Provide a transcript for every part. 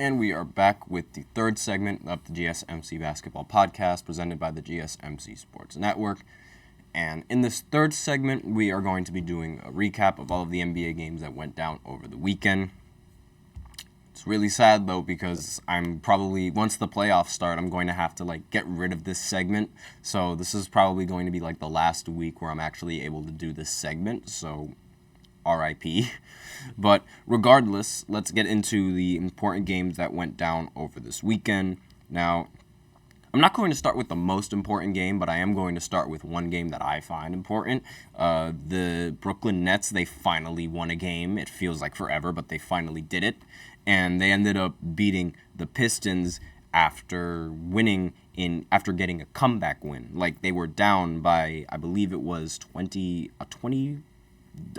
And we are back with the third segment of the GSMC Basketball Podcast presented by the GSMC Sports Network. And in this third segment, we are going to be doing a recap of all of the NBA games that went down over the weekend. It's really sad, though, because I'm probably, once the playoffs start, I'm going to have to, get rid of this segment. So this is probably going to be, the last week where I'm actually able to do this segment. So RIP. But regardless, let's get into the important games that went down over this weekend. Now, I'm not going to start with the most important game, but I am going to start with one game that I find important. The Brooklyn Nets, they finally won a game. It feels like forever, but they finally did it. And they ended up beating the Pistons after getting a comeback win. They were down by, I believe it was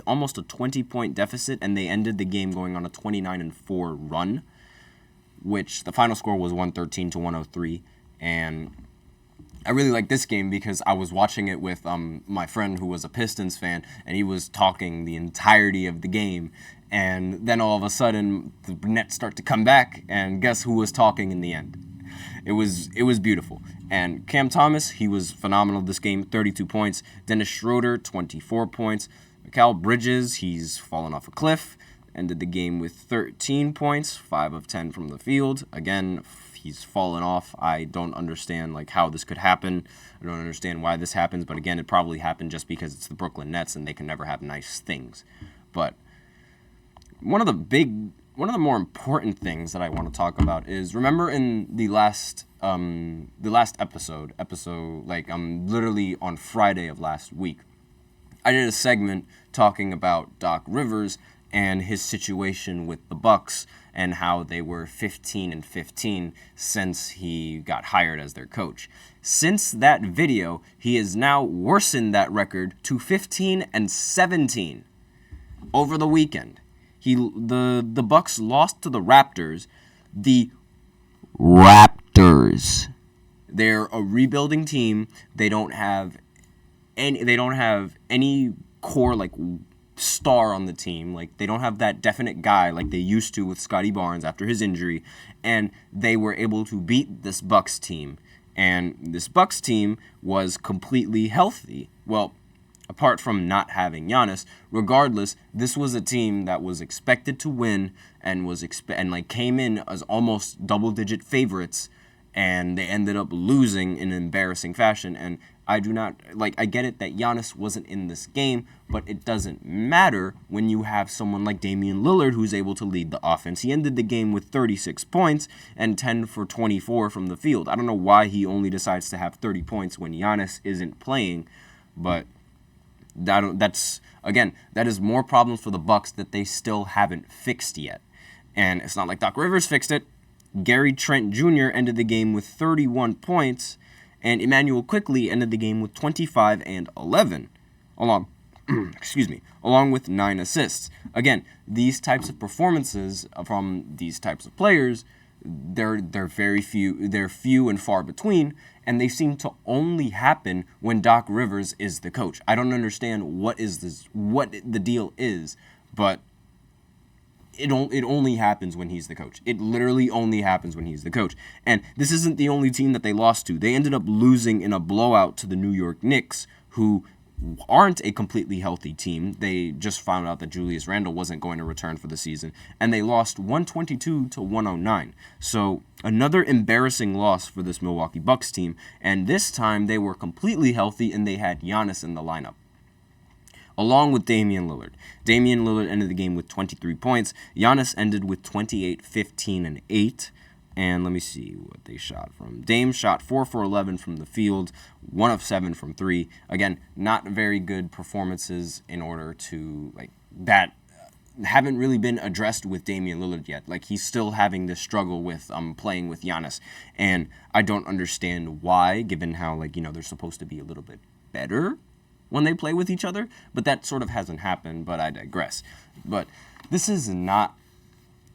almost a 20-point deficit, and they ended the game going on a 29-4 run, which the final score was 113-103. And I really like this game because I was watching it with my friend who was a Pistons fan, and he was talking the entirety of the game. And then all of a sudden, the Nets start to come back, and guess who was talking in the end? It was beautiful. And Cam Thomas, he was phenomenal this game, 32 points. Dennis Schroeder, 24 points. Mikal Bridges, he's fallen off a cliff. Ended the game with 13 points, 5 of 10 from the field. Again, he's fallen off. I don't understand how this could happen. I don't understand why this happens, but again, it probably happened just because it's the Brooklyn Nets and they can never have nice things. But one of the more important things that I want to talk about is, remember in the last episode, literally on Friday of last week, I did a segment talking about Doc Rivers and his situation with the Bucks and how they were 15-15 since he got hired as their coach. Since that video, he has now worsened that record to 15-17 over the weekend. The Bucks lost to the Raptors. The Raptors. They're a rebuilding team. They don't have any core star on the team. They don't have that definite guy like they used to with Scotty Barnes after his injury, and they were able to beat this Bucks team. And this Bucks team was completely healthy. Well, apart from not having Giannis, regardless, this was a team that was expected to win and came in as almost double-digit favorites, and they ended up losing in an embarrassing fashion. And I do not, I get it that Giannis wasn't in this game, but it doesn't matter when you have someone like Damian Lillard who's able to lead the offense. He ended the game with 36 points and 10 for 24 from the field. I don't know why he only decides to have 30 points when Giannis isn't playing, but that is more problems for the Bucks that they still haven't fixed yet. And it's not like Doc Rivers fixed it. Gary Trent Jr. ended the game with 31 points, and Emmanuel Quickley ended the game with 25 and 11, along with 9 assists. Again, these types of performances from these types of players, they're very few. They're few and far between, and they seem to only happen when Doc Rivers is the coach. I don't understand what the deal is, but it only happens when he's the coach. It literally only happens when he's the coach. And this isn't the only team that they lost to. They ended up losing in a blowout to the New York Knicks, who aren't a completely healthy team. They just found out that Julius Randle wasn't going to return for the season, and they lost 122-109. So another embarrassing loss for this Milwaukee Bucks team, and this time they were completely healthy and they had Giannis in the lineup, along with Damian Lillard. Damian Lillard ended the game with 23 points. Giannis ended with 28, 15, and 8. And let me see what they shot from. Dame shot 4 for 11 from the field, 1 of 7 from 3. Again, not very good performances in order to, that haven't really been addressed with Damian Lillard yet. He's still having this struggle with playing with Giannis. And I don't understand why, given how, they're supposed to be a little bit better when they play with each other. But that sort of hasn't happened, but I digress. But this is not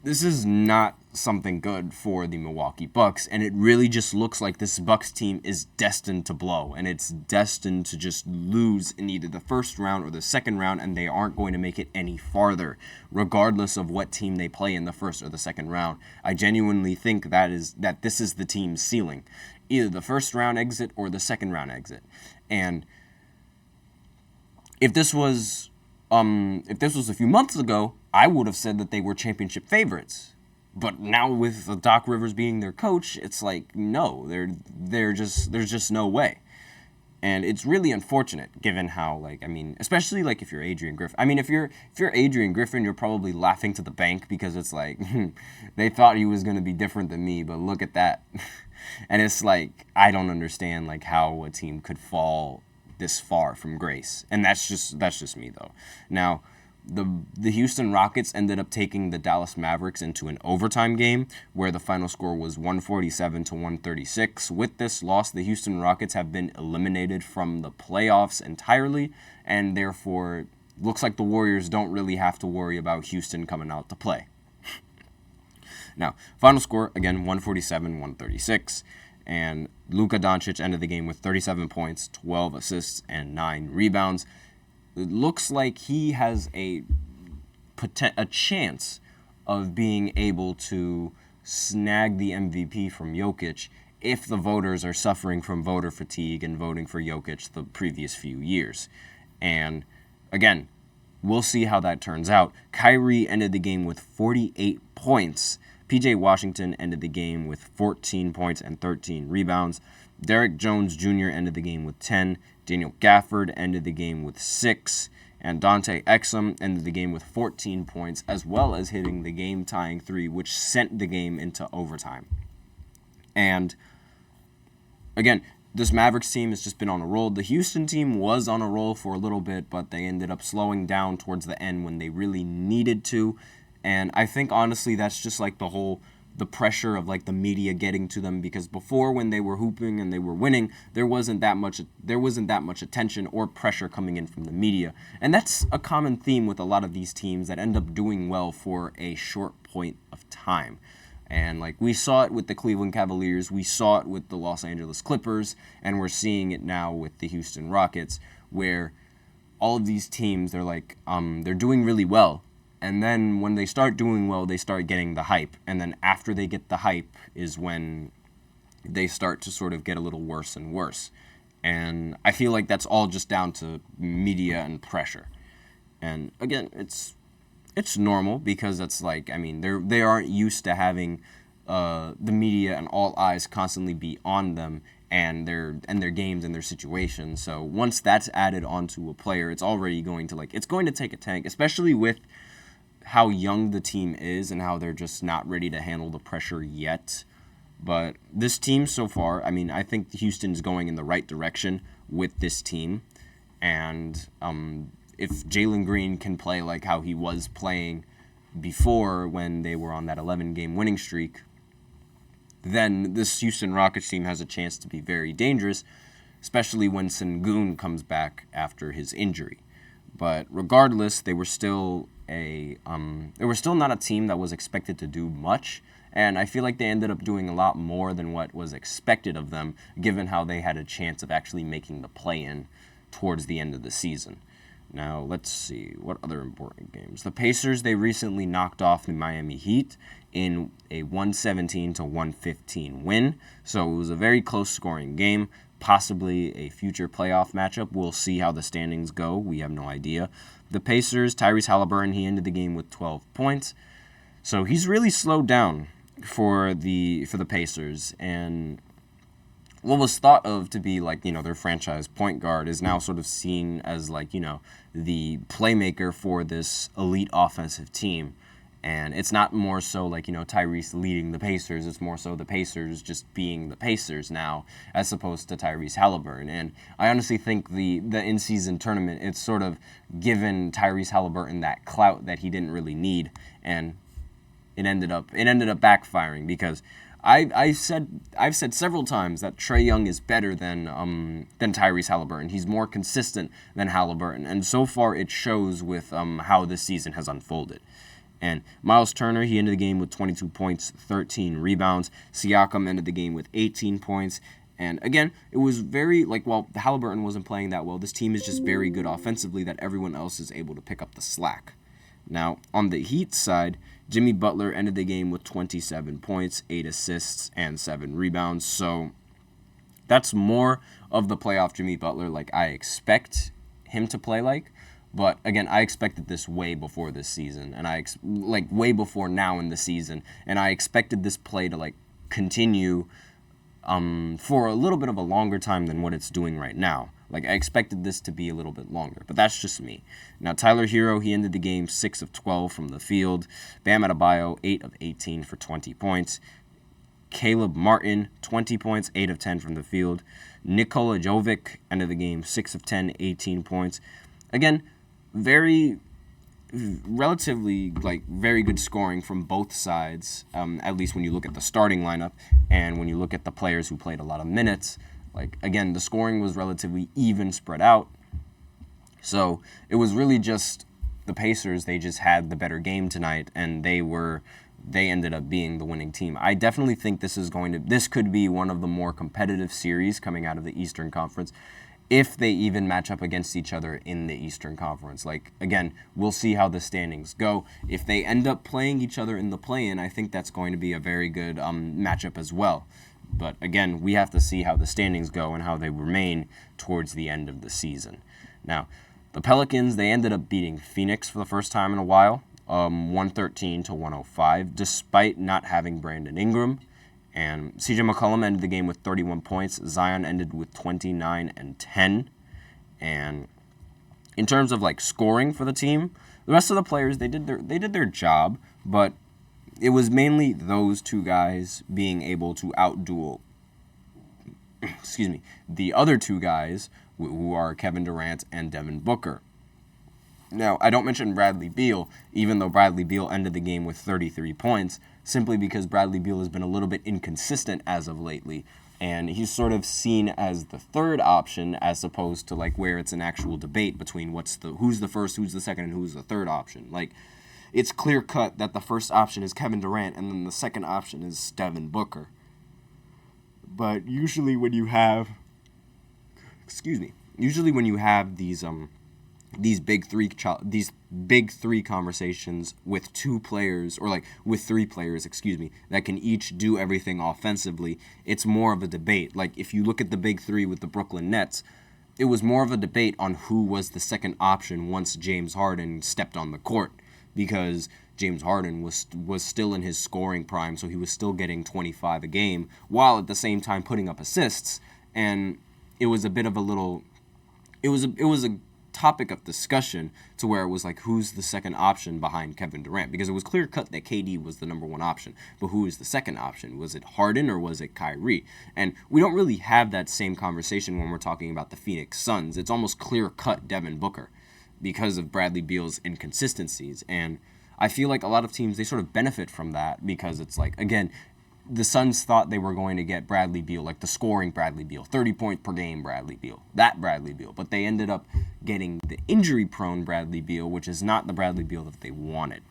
this is not something good for the Milwaukee Bucks, and it really just looks like this Bucks team is destined to blow, and it's destined to just lose in either the first round or the second round, and they aren't going to make it any farther, regardless of what team they play in the first or the second round. I genuinely think that this is the team's ceiling, either the first round exit or the second round exit. And if this was a few months ago, I would have said that they were championship favorites. But now with Doc Rivers being their coach, it's like, no, there's just no way. And it's really unfortunate given how, especially if you're Adrian Griffin. If you're Adrian Griffin, you're probably laughing to the bank because it's like, they thought he was going to be different than me, but look at that. And it's like, I don't understand how a team could fall this far from grace. And that's just me though. Now, the Houston Rockets ended up taking the Dallas Mavericks into an overtime game where the final score was 147 to 136. With this loss, the Houston Rockets have been eliminated from the playoffs entirely, and therefore looks like the Warriors don't really have to worry about Houston coming out to play. Now, final score, again, 147-136, and Luka Doncic ended the game with 37 points, 12 assists, and 9 rebounds. It looks like he has a chance of being able to snag the MVP from Jokic if the voters are suffering from voter fatigue and voting for Jokic the previous few years. And again, we'll see how that turns out. Kyrie ended the game with 48 points. PJ Washington ended the game with 14 points and 13 rebounds. Derek Jones Jr. ended the game with 10. Daniel Gafford ended the game with 6. And Dante Exum ended the game with 14 points, as well as hitting the game-tying 3, which sent the game into overtime. And again, this Mavericks team has just been on a roll. The Houston team was on a roll for a little bit, but they ended up slowing down towards the end when they really needed to. And I think, honestly, that's just the pressure of the media getting to them, because before, when they were hooping and they were winning, there wasn't that much attention or pressure coming in from the media. And that's a common theme with a lot of these teams that end up doing well for a short point of time. And we saw it with the Cleveland Cavaliers, we saw it with the Los Angeles Clippers, and we're seeing it now with the Houston Rockets, where all of these teams, they're doing really well. And then when they start doing well, they start getting the hype. And then after they get the hype is when they start to sort of get a little worse and worse. And I feel like that's all just down to media and pressure. And again, it's normal, because it's they aren't used to having the media and all eyes constantly be on them and their games and their situations. So once that's added onto a player, it's already going to it's going to take a tank, especially with how young the team is and how they're just not ready to handle the pressure yet. But this team so far, I think Houston's going in the right direction with this team. And if Jalen Green can play like how he was playing before when they were on that 11-game winning streak, then this Houston Rockets team has a chance to be very dangerous, especially when Sengun comes back after his injury. But regardless, they were still not a team that was expected to do much, and I feel like they ended up doing a lot more than what was expected of them, given how they had a chance of actually making the play-in towards the end of the season. Now, let's see, what other important games? The Pacers, they recently knocked off the Miami Heat in a 117-115 win, so it was a very close scoring game, possibly a future playoff matchup. We'll see how the standings go. We have no idea. The Pacers, Tyrese Halliburton, he ended the game with 12 points. So he's really slowed down for the Pacers. And what was thought of to be their franchise point guard is now sort of seen as the playmaker for this elite offensive team. And it's not more so Tyrese leading the Pacers. It's more so the Pacers just being the Pacers now, as opposed to Tyrese Halliburton. And I honestly think the in-season tournament, it's sort of given Tyrese Halliburton that clout that he didn't really need, and it ended up backfiring, because I've said several times that Trae Young is better than Tyrese Halliburton. He's more consistent than Halliburton, and so far it shows with how this season has unfolded. And Miles Turner, he ended the game with 22 points, 13 rebounds. Siakam ended the game with 18 points. And again, it was very, while Halliburton wasn't playing that well, this team is just very good offensively that everyone else is able to pick up the slack. Now, on the Heat side, Jimmy Butler ended the game with 27 points, 8 assists, and 7 rebounds. So that's more of the playoff Jimmy Butler I expect him to play like. But again, I expected this way before this season, and way before now in the season, and I expected this play to continue for a little bit of a longer time than what it's doing right now. I expected this to be a little bit longer, but that's just me. Now, Tyler Hero, he ended the game 6 of 12 from the field. Bam Adebayo, 8 of 18 for 20 points. Caleb Martin, 20 points, 8 of 10 from the field. Nikola Jovic ended the game 6 of 10, 18 points. Again, relatively very good scoring from both sides, at least when you look at the starting lineup and when you look at the players who played a lot of minutes. Again, the scoring was relatively even spread out. So it was really just the Pacers. They just had the better game tonight, and they ended up being the winning team. I definitely think this could be one of the more competitive series coming out of the Eastern Conference, if they even match up against each other in the Eastern Conference. Again, we'll see how the standings go. If they end up playing each other in the play-in, I think that's going to be a very good matchup as well. But again, we have to see how the standings go and how they remain towards the end of the season. Now, the Pelicans, they ended up beating Phoenix for the first time in a while, 113-105, despite not having Brandon Ingram. And CJ McCollum ended the game with 31 points. Zion ended with 29 and 10. And in terms of scoring for the team, the rest of the players, they did their job, but it was mainly those two guys being able to outduel the other two guys, who are Kevin Durant and Devin Booker. Now, I don't mention Bradley Beal, even though Bradley Beal ended the game with 33 points, simply because Bradley Beal has been a little bit inconsistent as of lately, and he's sort of seen as the third option as opposed to where it's an actual debate between who's the first, who's the second, and who's the third option. It's clear cut that the first option is Kevin Durant, and then the second option is Devin Booker. But usually when you have these big three conversations with two players, or with three players, that can each do everything offensively, it's more of a debate. If you look at the big three with the Brooklyn Nets, it was more of a debate on who was the second option once James Harden stepped on the court, because James Harden was still in his scoring prime, so he was still getting 25 a game, while at the same time putting up assists, and it was a bit of it was a topic of discussion to where it was who's the second option behind Kevin Durant, because it was clear cut that KD was the number one option, but who is the second option? Was it Harden or was it Kyrie? And we don't really have that same conversation when we're talking about the Phoenix Suns. It's almost clear cut Devin Booker because of Bradley Beal's inconsistencies, and I feel like a lot of teams, they sort of benefit from that, because it's again, the Suns thought they were going to get Bradley Beal, the scoring Bradley Beal, 30 point per game Bradley Beal, that Bradley Beal. But they ended up getting the injury-prone Bradley Beal, which is not the Bradley Beal that they wanted.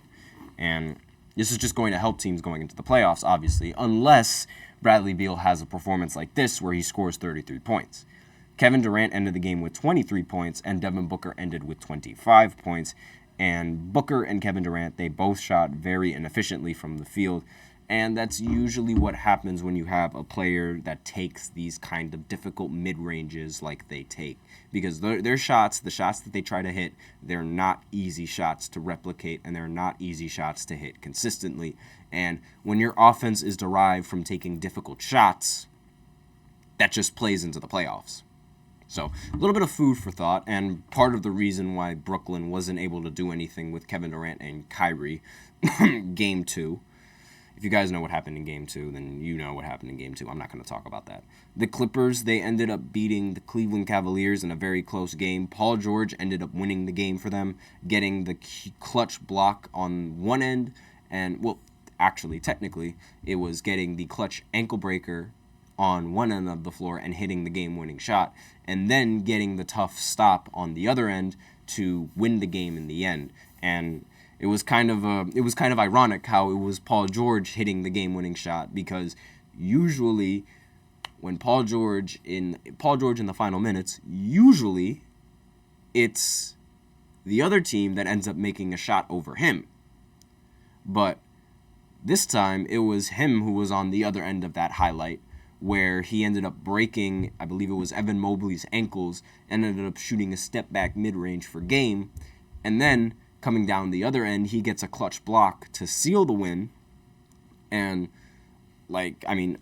And this is just going to help teams going into the playoffs, obviously, unless Bradley Beal has a performance like this where he scores 33 points. Kevin Durant ended the game with 23 points, and Devin Booker ended with 25 points. And Booker and Kevin Durant, they both shot very inefficiently from the field. And that's usually what happens when you have a player that takes these kind of difficult mid-ranges like they take. Because their shots, the shots that they try to hit, they're not easy shots to replicate, and they're not easy shots to hit consistently. And when your offense is derived from taking difficult shots, that just plays into the playoffs. So a little bit of food for thought, and part of the reason why Brooklyn wasn't able to do anything with Kevin Durant and Kyrie Game 2. If you guys know what happened in Game 2, then you know what happened in Game 2. I'm not going to talk about that. The Clippers, they ended up beating the Cleveland Cavaliers in a very close game. Paul George ended up winning the game for them, getting the clutch block on one end, and, well, actually, technically, it was getting the clutch ankle breaker on one end of the floor and hitting the game-winning shot, and then getting the tough stop on the other end to win the game in the end. And it was kind of ironic how it was Paul George hitting the game-winning shot, because usually when Paul George in the final minutes, usually it's the other team that ends up making a shot over him. But this time it was him who was on the other end of that highlight, where he ended up breaking, I believe it was Evan Mobley's ankles, and ended up shooting a step back mid-range for game. And then coming down the other end, he gets a clutch block to seal the win. And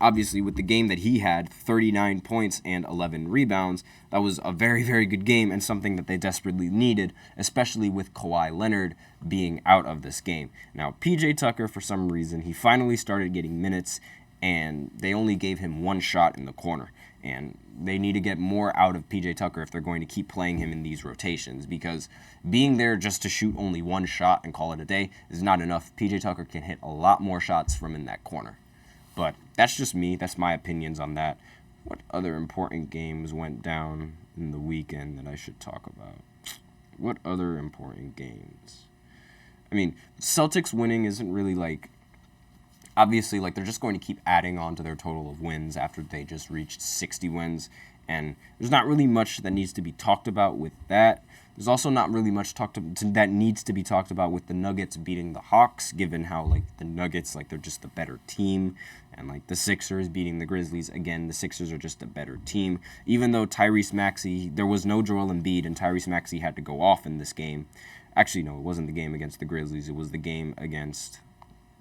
obviously with the game that he had, 39 points and 11 rebounds, that was a very, very good game, and something that they desperately needed, especially with Kawhi Leonard being out of this game. Now, PJ Tucker, for some reason, he finally started getting minutes, and they only gave him one shot in the corner. And they need to get more out of PJ Tucker if they're going to keep playing him in these rotations, because being there just to shoot only one shot and call it a day is not enough. PJ Tucker can hit a lot more shots from in that corner. But that's just me. That's my opinions on that. What other important games went down in the weekend that I should talk about? What other important games? Celtics winning isn't really obviously, they're just going to keep adding on to their total of wins after they just reached 60 wins. And there's not really much that needs to be talked about with that. There's also not really much that needs to be talked about with the Nuggets beating the Hawks, given how, the Nuggets, they're just the better team. And, the Sixers beating the Grizzlies, again, the Sixers are just a better team. Even though Tyrese Maxey, there was no Joel Embiid, and Tyrese Maxey had to go off in this game. Actually, no, it wasn't the game against the Grizzlies. It was the game against...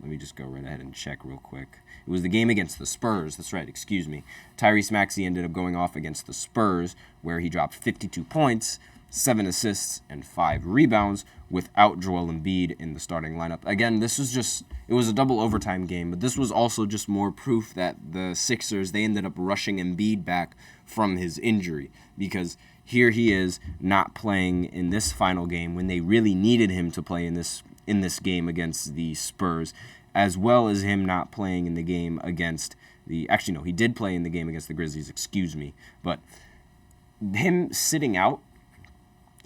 Let me just go right ahead and check real quick. It was the game against the Spurs. That's right, excuse me. Tyrese Maxey ended up going off against the Spurs, where he dropped 52 points, 7 assists, and 5 rebounds without Joel Embiid in the starting lineup. Again, it was a double overtime game, but this was also just more proof that the Sixers, they ended up rushing Embiid back from his injury, because here he is not playing in this final game when they really needed him to play in this game against the Spurs, as well as him not playing in the game against he did play in the game against the Grizzlies, excuse me, but him sitting out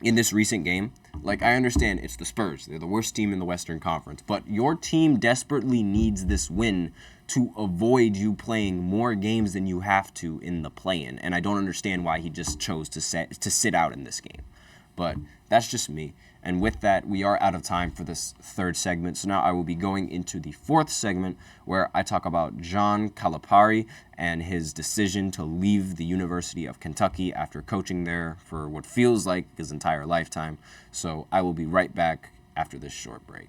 in this recent game, I understand it's the Spurs. They're the worst team in the Western Conference, but your team desperately needs this win to avoid you playing more games than you have to in the play-in, and I don't understand why he just chose to sit out in this game. But that's just me. And with that, we are out of time for this third segment. So now I will be going into the fourth segment, where I talk about John Calipari and his decision to leave the University of Kentucky after coaching there for what feels like his entire lifetime. So I will be right back after this short break.